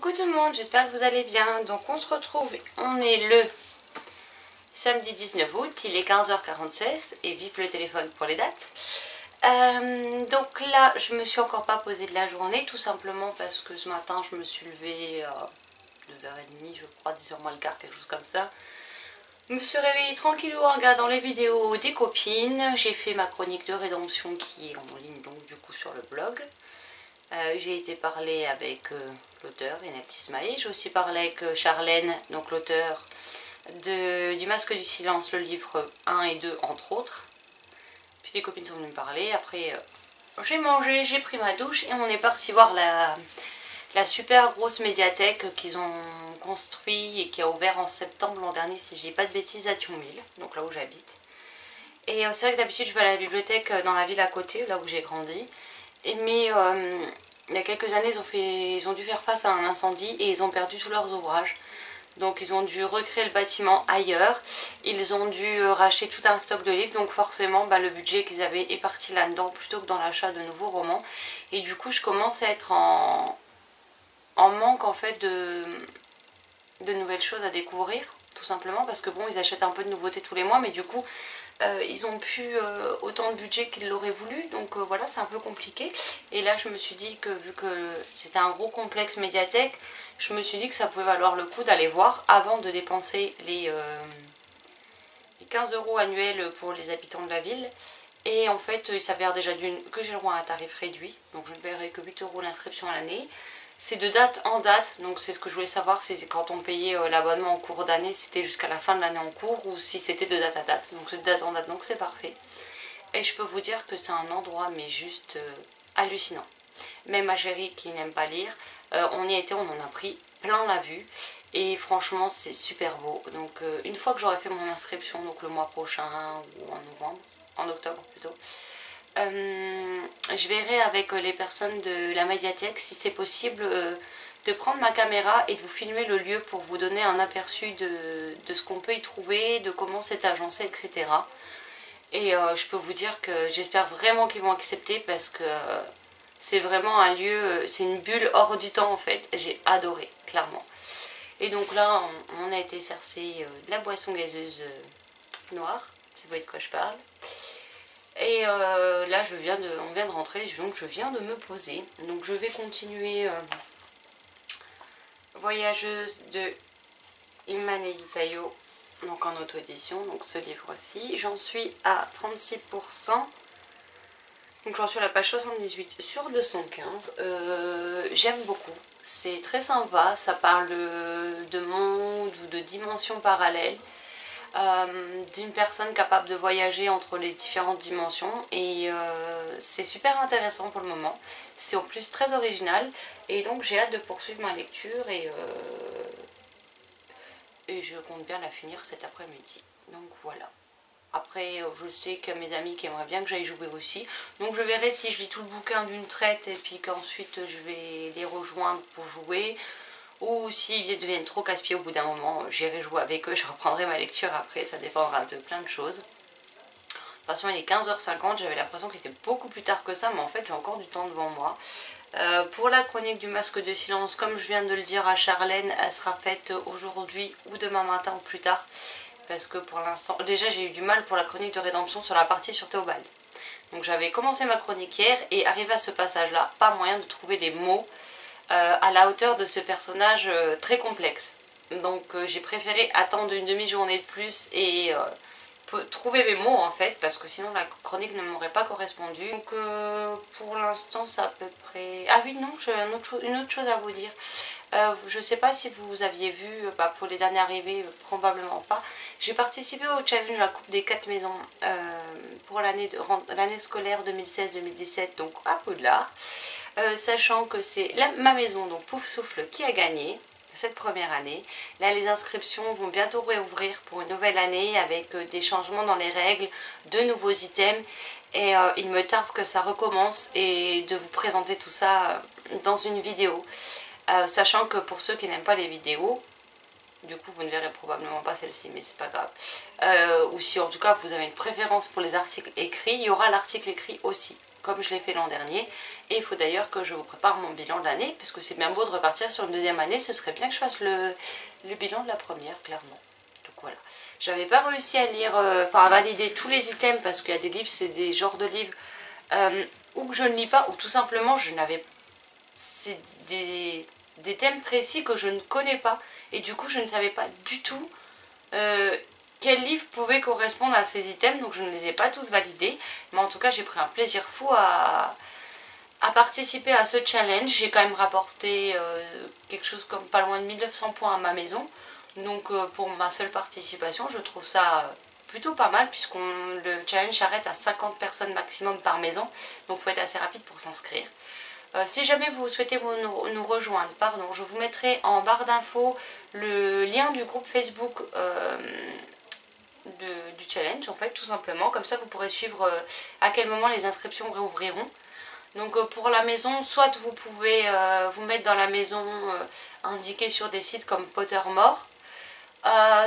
Coucou tout le monde, j'espère que vous allez bien. Donc on se retrouve, on est le samedi 19 août, il est 15h46 et vive le téléphone pour les dates. Donc là, je me suis encore pas posée de la journée, tout simplement parce que ce matin je me suis levée à 9h30, je crois, 10h moins le quart, quelque chose comme ça. Je me suis réveillée tranquillou en regardant les vidéos des copines. J'ai fait ma chronique de rédemption qui est en ligne, donc du coup sur le blog. J'ai été parler avec l'auteur, Enel Tismaï. J'ai aussi parlé avec Charlène, donc l'auteur du Masque du Silence, le livre 1 et 2 entre autres. Puis des copines sont venues me parler. Après j'ai mangé, j'ai pris ma douche et on est parti voir la super grosse médiathèque qu'ils ont construit et qui a ouvert en septembre l'an dernier, si je dis pas de bêtises, à Thionville, donc là où j'habite. Et c'est vrai que d'habitude je vais à la bibliothèque dans la ville à côté, là où j'ai grandi. Mais il y a quelques années ils ont dû faire face à un incendie et ils ont perdu tous leurs ouvrages. Donc ils ont dû recréer le bâtiment ailleurs. Ils ont dû racheter tout un stock de livres. Donc forcément le budget qu'ils avaient est parti là-dedans plutôt que dans l'achat de nouveaux romans. Et du coup je commence à être en manque en fait de nouvelles choses à découvrir. Tout simplement parce que bon, ils achètent un peu de nouveautés tous les mois, mais du coup ils ont plus autant de budget qu'ils l'auraient voulu, donc voilà, c'est un peu compliqué. Et là je me suis dit que vu que c'était un gros complexe médiathèque, je me suis dit que ça pouvait valoir le coup d'aller voir avant de dépenser les 15 € annuels pour les habitants de la ville. Et en fait il s'avère déjà que j'ai le droit à un tarif réduit, donc je ne paierai que 8 € l'inscription à l'année. C'est de date en date, donc c'est ce que je voulais savoir, c'est quand on payait l'abonnement en cours d'année, c'était jusqu'à la fin de l'année en cours ou si c'était de date à date. Donc c'est de date en date, donc c'est parfait. Et je peux vous dire que c'est un endroit mais juste hallucinant. Même ma chérie qui n'aime pas lire, on y a été, on en a pris plein la vue. Et franchement c'est super beau. Donc une fois que j'aurai fait mon inscription, donc le mois prochain ou en novembre, en octobre plutôt, je verrai avec les personnes de la médiathèque si c'est possible de prendre ma caméra et de vous filmer le lieu pour vous donner un aperçu de ce qu'on peut y trouver, de comment c'est agencé, etc. Et je peux vous dire que j'espère vraiment qu'ils vont accepter parce que c'est vraiment un lieu, c'est une bulle hors du temps en fait. J'ai adoré, clairement. Et donc là, on a été chercher de la boisson gazeuse noire, si vous voyez de quoi je parle. Et là on vient de rentrer, donc je viens de me poser. Donc je vais continuer Voyageuse de Imane Hitayo, donc en auto-édition, donc ce livre-ci. J'en suis à 36%. Donc j'en suis à la page 78 sur 215. J'aime beaucoup. C'est très sympa, ça parle de monde ou de dimensions parallèles. D'une personne capable de voyager entre les différentes dimensions et c'est super intéressant pour le moment, c'est en plus très original et donc j'ai hâte de poursuivre ma lecture et je compte bien la finir cet après-midi, donc voilà. Après je sais qu'il y a mes amis qui aimeraient bien que j'aille jouer aussi, donc je verrai si je lis tout le bouquin d'une traite et puis qu'ensuite je vais les rejoindre pour jouer. Ou s'ils deviennent trop casse-pieds au bout d'un moment, j'irai jouer avec eux, je reprendrai ma lecture après, ça dépendra de plein de choses. De toute façon il est 15h50, j'avais l'impression qu'il était beaucoup plus tard que ça, mais en fait j'ai encore du temps devant moi. Pour la chronique du Masque de Silence, comme je viens de le dire à Charlène, elle sera faite aujourd'hui ou demain matin ou plus tard. Parce que pour l'instant, déjà j'ai eu du mal pour la chronique de rédemption sur la partie sur Théobald. Donc j'avais commencé ma chronique hier et arrivé à ce passage-là, pas moyen de trouver des mots à la hauteur de ce personnage très complexe. Donc j'ai préféré attendre une demi-journée de plus et trouver mes mots en fait, parce que sinon la chronique ne m'aurait pas correspondu. Donc pour l'instant c'est à peu près... Ah oui non, j'ai une autre chose à vous dire. Je sais pas si vous aviez vu, pour les derniers arrivés, probablement pas. J'ai participé au challenge de la Coupe des 4 maisons pour l'année scolaire 2016-2017, donc à Poudlard. Sachant que c'est ma maison, donc Pouf Souffle, qui a gagné cette première année. Là les inscriptions vont bientôt réouvrir pour une nouvelle année avec des changements dans les règles, de nouveaux items et il me tarde que ça recommence et de vous présenter tout ça dans une vidéo. Sachant que pour ceux qui n'aiment pas les vidéos, du coup vous ne verrez probablement pas celle-ci mais c'est pas grave, ou si en tout cas vous avez une préférence pour les articles écrits, il y aura l'article écrit aussi. comme je l'ai fait l'an dernier. Et il faut d'ailleurs que je vous prépare mon bilan de l'année, parce que c'est bien beau de repartir sur une deuxième année, ce serait bien que je fasse le bilan de la première, clairement. Donc voilà. J'avais pas réussi à lire, à valider tous les items, parce qu'il y a des livres, c'est des genres de livres ou que je ne lis pas, ou tout simplement je n'avais... C'est des thèmes précis que je ne connais pas, et du coup je ne savais pas du tout quel livre pouvait correspondre à ces items, donc je ne les ai pas tous validés, mais en tout cas j'ai pris un plaisir fou à participer à ce challenge. J'ai quand même rapporté quelque chose comme pas loin de 1900 points à ma maison, donc pour ma seule participation je trouve ça plutôt pas mal, puisque le challenge s'arrête à 50 personnes maximum par maison, donc il faut être assez rapide pour s'inscrire. Si jamais vous souhaitez nous rejoindre, pardon, je vous mettrai en barre d'infos le lien du groupe Facebook du challenge, en fait, tout simplement. Comme ça, vous pourrez suivre à quel moment les inscriptions réouvriront. Donc pour la maison, soit vous pouvez vous mettre dans la maison indiquée sur des sites comme Pottermore,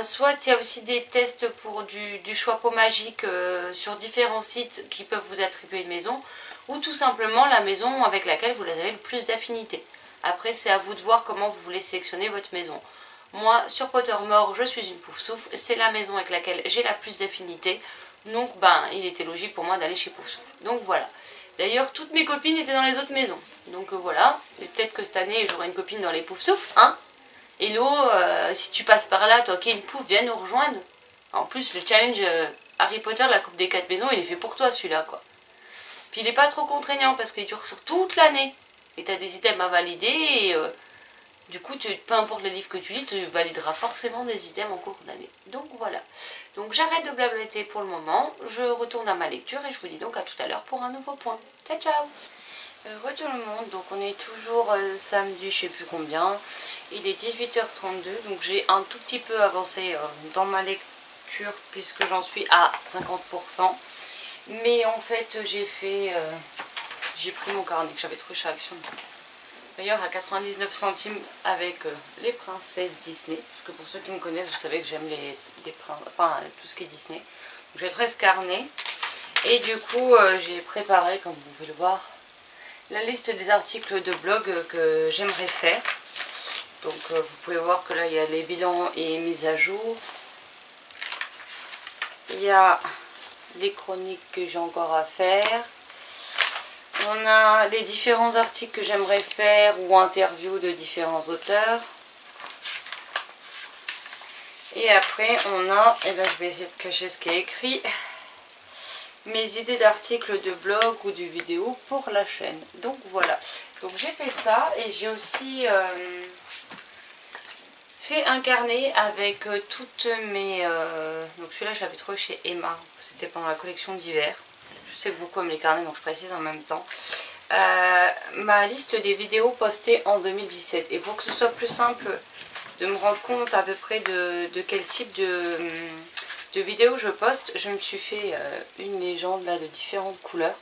soit il y a aussi des tests pour du choix-peau magique sur différents sites qui peuvent vous attribuer une maison, ou tout simplement la maison avec laquelle vous avez le plus d'affinité. Après, c'est à vous de voir comment vous voulez sélectionner votre maison. Moi, sur Pottermore, je suis une Poufsouffle, c'est la maison avec laquelle j'ai la plus d'affinité, donc il était logique pour moi d'aller chez Poufsouffle. Donc voilà. D'ailleurs, toutes mes copines étaient dans les autres maisons, donc voilà. Et peut-être que cette année, j'aurai une copine dans les Poufsouffles, hein. Hello, si tu passes par là, toi qui es une pouffe, viens nous rejoindre. En plus, le challenge Harry Potter, la coupe des 4 maisons, il est fait pour toi celui-là, quoi. Puis il n'est pas trop contraignant parce qu'il dure sur toute l'année. Et tu as des items à valider et du coup, peu importe le livre que tu lis, tu valideras forcément des items en cours d'année. Donc voilà. Donc j'arrête de blablater pour le moment. Je retourne à ma lecture et je vous dis donc à tout à l'heure pour un nouveau point. Ciao, ciao. Retour le monde, donc on est toujours samedi, je sais plus combien. Il est 18h32, donc j'ai un tout petit peu avancé dans ma lecture puisque j'en suis à 50%. Mais en fait j'ai pris mon carnet que j'avais trouvé chez Action. D'ailleurs à 99 centimes avec les princesses Disney. Parce que pour ceux qui me connaissent, vous savez que j'aime tout ce qui est Disney. Donc j'ai trouvé ce carnet. Et du coup j'ai préparé, comme vous pouvez le voir, la liste des articles de blog que j'aimerais faire. Donc vous pouvez voir que là il y a les bilans et mises à jour. Il y a les chroniques que j'ai encore à faire. On a les différents articles que j'aimerais faire ou interviews de différents auteurs. Et après on a, et là je vais essayer de cacher ce qui est écrit, mes idées d'articles de blog ou de vidéos pour la chaîne. Donc voilà. Donc j'ai fait ça et j'ai aussi fait un carnet avec toutes mes... donc celui-là je l'avais trouvé chez Emma. C'était pendant la collection d'hiver. Je sais que beaucoup aiment les carnets donc je précise en même temps. Ma liste des vidéos postées en 2017. Et pour que ce soit plus simple de me rendre compte à peu près de quel type de vidéos je poste, je me suis fait une légende là de différentes couleurs.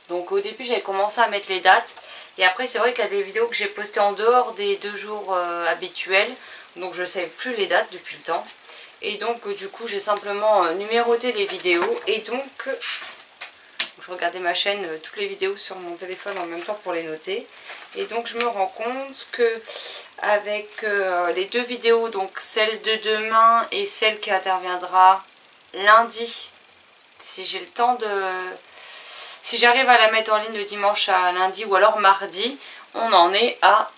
Donc au début j'avais commencé à mettre les dates et après c'est vrai qu'il y a des vidéos que j'ai postées en dehors des 2 jours habituels, donc je ne savais plus les dates depuis le temps. Et donc du coup j'ai simplement numéroté les vidéos et donc je regardais ma chaîne, toutes les vidéos sur mon téléphone en même temps pour les noter. Et donc je me rends compte que avec les 2 vidéos, donc celle de demain et celle qui interviendra lundi, si j'ai le temps de... Si j'arrive à la mettre en ligne le dimanche à lundi ou alors mardi, on en est à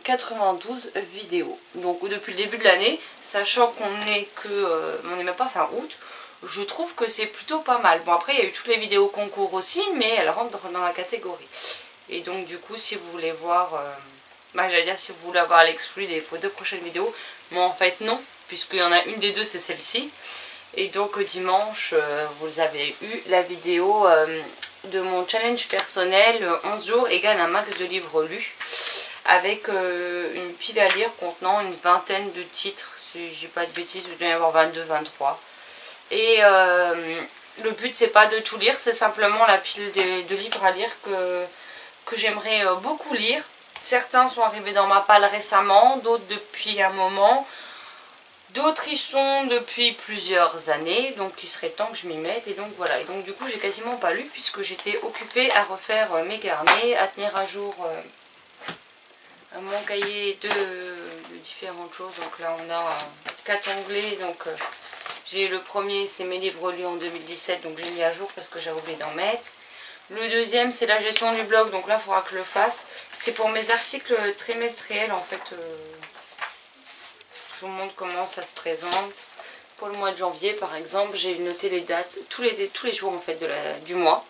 92 vidéos. Donc depuis le début de l'année, sachant qu'on n'est que... on n'est même pas fin août, je trouve que c'est plutôt pas mal. Bon après il y a eu toutes les vidéos concours aussi, mais elles rentrent dans la catégorie. Et donc du coup si vous voulez voir... j'allais dire si vous voulez avoir l'exclu des 2 prochaines vidéos, mais en fait non, puisqu'il y en a une des 2 c'est celle-ci. Et donc dimanche vous avez eu la vidéo de mon challenge personnel 11 jours égale un max de livres lus, avec une pile à lire contenant une vingtaine de titres, si je dis pas de bêtises, il doit y avoir 22, 23. Et le but c'est pas de tout lire, c'est simplement la pile de livres à lire que j'aimerais beaucoup lire. Certains sont arrivés dans ma palle récemment, d'autres depuis un moment. D'autres y sont depuis plusieurs années, donc il serait temps que je m'y mette. Et donc voilà, et donc du coup j'ai quasiment pas lu puisque j'étais occupée à refaire mes carnets, à tenir à jour mon cahier de différentes choses. Donc là on a 4 onglets, donc j'ai le premier, c'est mes livres lus en 2017, donc j'ai mis à jour parce que j'avais oublié d'en mettre. Le deuxième c'est la gestion du blog, donc là il faudra que je le fasse. C'est pour mes articles trimestriels en fait. Je vous montre comment ça se présente. Pour le mois de janvier par exemple, j'ai noté les dates tous les jours en fait du mois.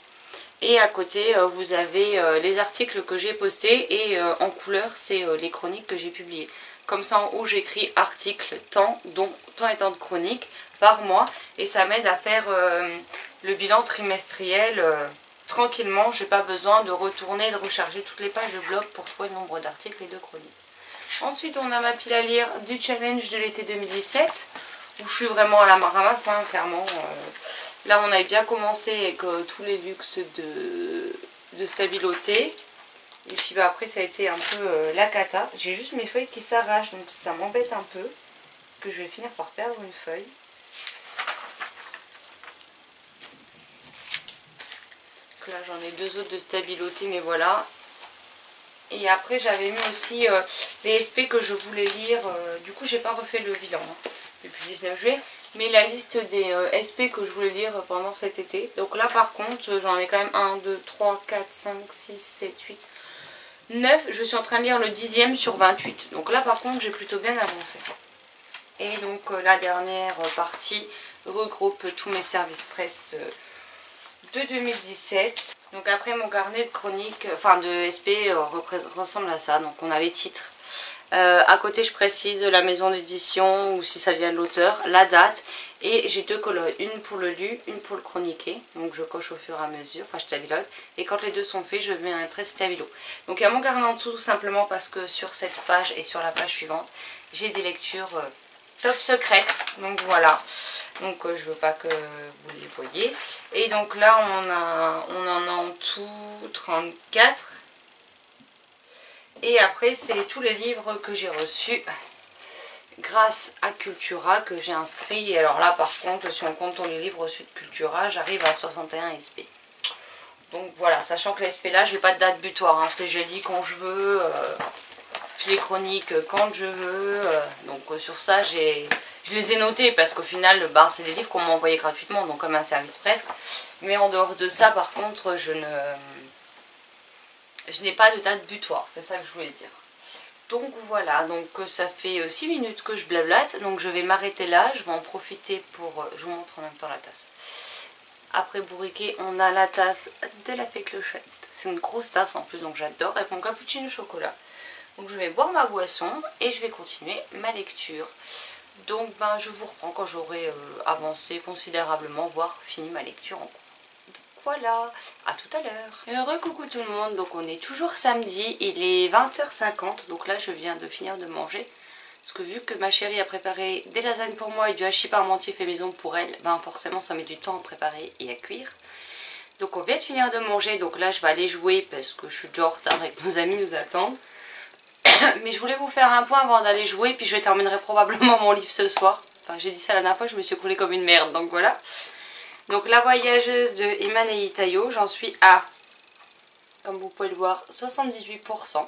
Et à côté vous avez les articles que j'ai postés et en couleur c'est les chroniques que j'ai publiées. Comme ça en haut j'écris article temps, dont temps et temps de chronique par mois. Et ça m'aide à faire le bilan trimestriel tranquillement. J'ai pas besoin de retourner, de recharger toutes les pages de blog pour trouver le nombre d'articles et de chroniques. Ensuite on a ma pile à lire du challenge de l'été 2017 où je suis vraiment à la ramasse hein, clairement. Là on avait bien commencé avec tous les luxes de stabiloté. Et puis bah, après ça a été un peu la cata. J'ai juste mes feuilles qui s'arrachent donc ça m'embête un peu. Parce que je vais finir par perdre une feuille. Donc là j'en ai 2 autres de stabiloté mais voilà. Et après j'avais mis aussi les SP que je voulais lire. Du coup j'ai pas refait le bilan hein, depuis le 19 juillet. Mais la liste des SP que je voulais lire pendant cet été. Donc là par contre j'en ai quand même 1, 2, 3, 4, 5, 6, 7, 8, 9. Je suis en train de lire le 10e sur 28. Donc là par contre j'ai plutôt bien avancé. Et donc la dernière partie regroupe tous mes services presse de 2017. Donc après mon carnet de chronique, enfin de SP ressemble à ça. Donc on a les titres. À côté je précise la maison d'édition ou si ça vient de l'auteur, la date. Et j'ai 2 colonnes, une pour le lu, une pour le chroniquer. Donc je coche au fur et à mesure, enfin je stabilote. Et quand les deux sont faits, je mets un trait stabilo. Donc il y a mon carnet en dessous tout simplement parce que sur cette page et sur la page suivante, j'ai des lectures top secrètes. Donc voilà. Donc je veux pas que vous les voyez. Et donc là on en a en tout 34. Et après c'est tous les livres que j'ai reçus grâce à Cultura que j'ai inscrit. Et alors là par contre si on compte tous les livres reçus de Cultura, j'arrive à 61 SP. Donc voilà, sachant que les SP là j'ai pas de date butoir, hein. C'est je lis quand je veux, je les chronique quand je veux. Donc sur ça je les ai notés parce qu'au final bah, c'est des livres qu'on m'a envoyés gratuitement, donc comme un service presse. Mais en dehors de ça par contre je n'ai pas de date butoir, c'est ça que je voulais dire. Donc voilà, donc ça fait 6 minutes que je blablate, donc je vais m'arrêter là, je vais en profiter pour... je vous montre en même temps la tasse. Après bourriquet, on a la tasse de la Fée Clochette. C'est une grosse tasse en plus, donc j'adore, avec mon cappuccino chocolat. Donc je vais boire ma boisson et je vais continuer ma lecture. Donc ben, je vous reprends quand j'aurai avancé considérablement, voire fini ma lecture en cours. Voilà, à tout à l'heure. Recoucou tout le monde, donc on est toujours samedi, il est 20h50, donc là je viens de finir de manger. Parce que vu que ma chérie a préparé des lasagnes pour moi et du hachis parmentier fait maison pour elle, ben forcément ça met du temps à préparer et à cuire. Donc on vient de finir de manger, donc là je vais aller jouer parce que je suis déjà en retard et que nos amis nous attendent. Mais je voulais vous faire un point avant d'aller jouer, puis je terminerai probablement mon livre ce soir. Enfin j'ai dit ça la dernière fois, je me suis coulée comme une merde, donc voilà. Donc la voyageuse de Iman et Itayo, j'en suis à, comme vous pouvez le voir, 78%.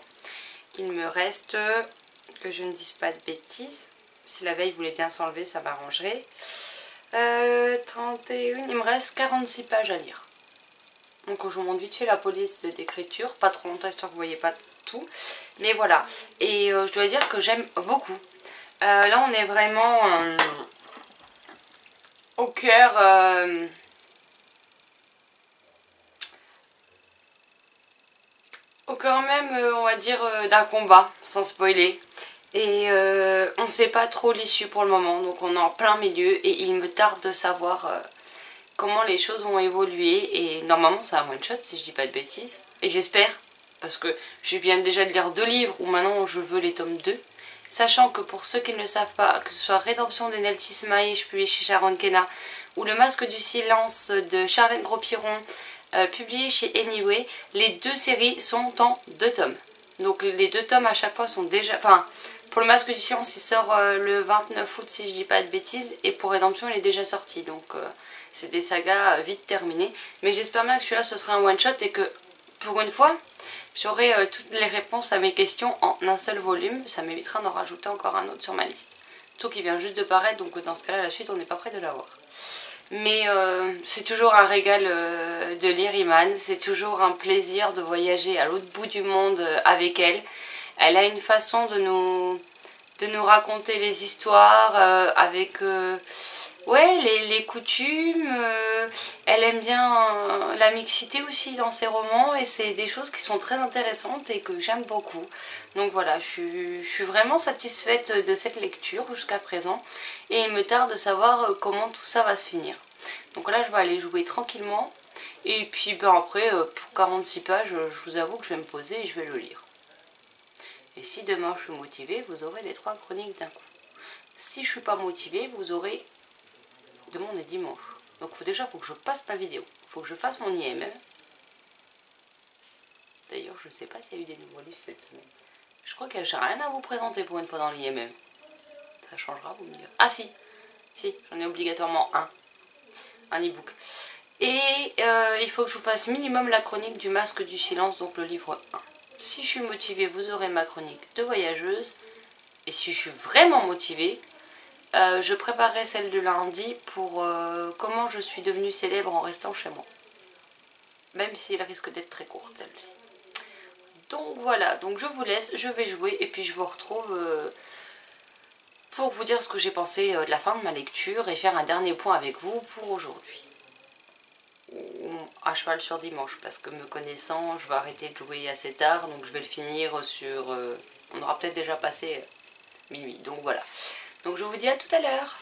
Il me reste, que je ne dise pas de bêtises, si la veille voulait bien s'enlever ça m'arrangerait, 31, il me reste 46 pages à lire. Donc je vous montre vite fait la police d'écriture, pas trop longtemps histoire que vous ne voyez pas tout, mais voilà. Et je dois dire que j'aime beaucoup. Là on est vraiment... au cœur même on va dire d'un combat sans spoiler et on ne sait pas trop l'issue pour le moment, donc on est en plein milieu et il me tarde de savoir comment les choses vont évoluer. Et normalement c'est un one shot si je dis pas de bêtises, et j'espère, parce que je viens déjà de lire 2 livres où maintenant je veux les tomes 2. Sachant que pour ceux qui ne le savent pas, que ce soit Rédemption de Nelty Smaïch publié chez Sharon Kenna ou Le Masque du Silence de Charlène Gros-Piron publié chez Anyway, les 2 séries sont en 2 tomes. Donc les 2 tomes à chaque fois sont déjà... Enfin, Pour le Masque du Silence, il sort le 29 août si je dis pas de bêtises. Et pour Rédemption, il est déjà sorti. Donc c'est des sagas vite terminées. Mais j'espère bien que celui-là, ce sera un one-shot et que pour une fois, j'aurai toutes les réponses à mes questions en un seul volume. Ça m'évitera d'en rajouter encore un autre sur ma liste. Tout qui vient juste de paraître, donc dans ce cas-là, la suite, on n'est pas près de l'avoir. Mais c'est toujours un régal de lire Iman. C'est toujours un plaisir de voyager à l'autre bout du monde avec elle. Elle a une façon de nous raconter les histoires avec ouais, les coutumes. Elle aime bien la mixité aussi dans ses romans et c'est des choses qui sont très intéressantes et que j'aime beaucoup. Donc voilà, je suis vraiment satisfaite de cette lecture jusqu'à présent et il me tarde de savoir comment tout ça va se finir. Donc là, je vais aller jouer tranquillement et puis ben, après, pour 46 pages, je vous avoue que je vais me poser et je vais le lire. Et si demain je suis motivée, vous aurez les 3 chroniques d'un coup. Si je suis pas motivée, vous aurez demain on est dimanche. Donc déjà, il faut que je passe ma vidéo. Il faut que je fasse mon IMM. D'ailleurs, je ne sais pas s'il y a eu des nouveaux livres cette semaine. Je crois que j'ai rien à vous présenter pour une fois dans l'IMM. Ça changera, vous me direz. Ah si, si, j'en ai obligatoirement un e-book. Et il faut que je vous fasse minimum la chronique du Masque du Silence, donc le livre 1. Si je suis motivée, vous aurez ma chronique de voyageuse. Et si je suis vraiment motivée, je préparerai celle de lundi pour comment je suis devenue célèbre en restant chez moi. Même si elle risque d'être très courte celle-ci. Donc voilà, donc je vous laisse, je vais jouer et puis je vous retrouve pour vous dire ce que j'ai pensé de la fin de ma lecture et faire un dernier point avec vous pour aujourd'hui. À cheval sur dimanche parce que me connaissant, je vais arrêter de jouer assez tard donc je vais le finir sur... on aura peut-être déjà passé minuit, donc voilà. Donc je vous dis à tout à l'heure.